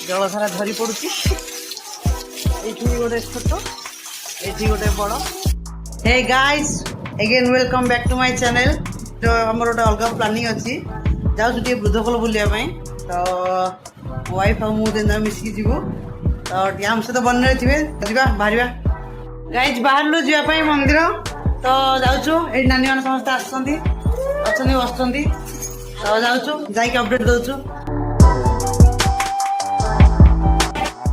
जलधारा धरी पड़ुची ये गोटे छोट ये गोटे बड़। Hey guys again welcome back to my channel. तो हमर गोटे अलग प्लानिंग अच्छी जाऊँ टे बुधखोल बुलाया तो वाइफ और मुझे मिसिकी जीवु तो आम सहित बन थे बाहर गाइज बाहर जावाई मंदिर तो जाऊँ ये नानी मैंने समस्त आसुँच बस तो जाऊँ जाकि अपडेट दौचु।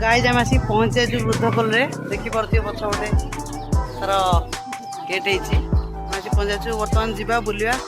गाइज आम आसिक पहुँच जाइए बुधखोल देखिपे पछ गोटे तार गेट होती पहुँच जाइए बर्तमान जावा बुलिया।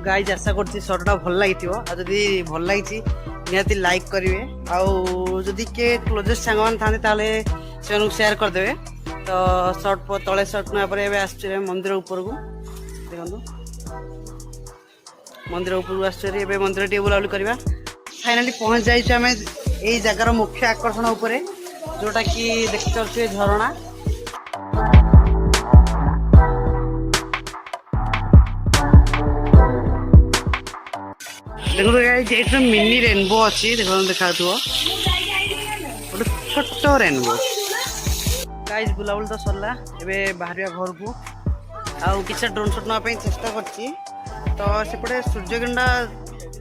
गाइज आशा करछि शॉर्टटा भल लगी आदि भल लगी निहाती लाइक करेंगे आदि के क्लोजेस्ट सांग मैंने था से शेयर करदे तो शॉर्ट तले शॉर्ट नापर आस मंदिर ऊपर को देखो मंदिर ऊपर को आस मंदिर टे बुलाबुली करवा। फाइनाली पहुँच जाइए आम यही जगार मुख्य आकर्षण उपर जोटा कि देखी पारे झरणा देखो ये मिनी रेनबो अच्छी देखो देखा गोटे छोट रेनबो। गाइज बुलाबुली तो सरला एबे बाहर घर को आउ कि ड्रोन शॉट नापी चेष्टा करछि तो सेपटे सूर्य किरणटा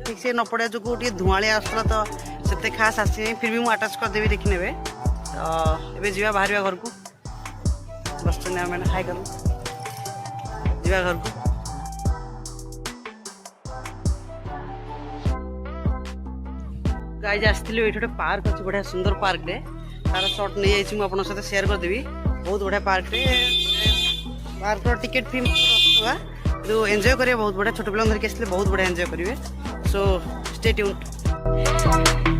ठीक से न पड़ा जो धुआं आसला तो से खास आसी फिर भी मुझे आटाच करदेवी देखी ने तो ये जा बाहर घर को बस मैंने खाई करूँ जा घर को। गाइज आसती ये गोटे पार्क अच्छी बढ़िया सुंदर पार्क रे तार शॉर्ट नहीं जाइए मुझे आपन सहित शेयर करदेवी बहुत बढ़िया पार्क रे पार्क टिकेट फी जो एंजॉय करेंगे बहुत बढ़िया छोट पिला धरिक आसते बहुत बढ़िया एंजॉय करेंगे सो स्टे ट्यून्ड।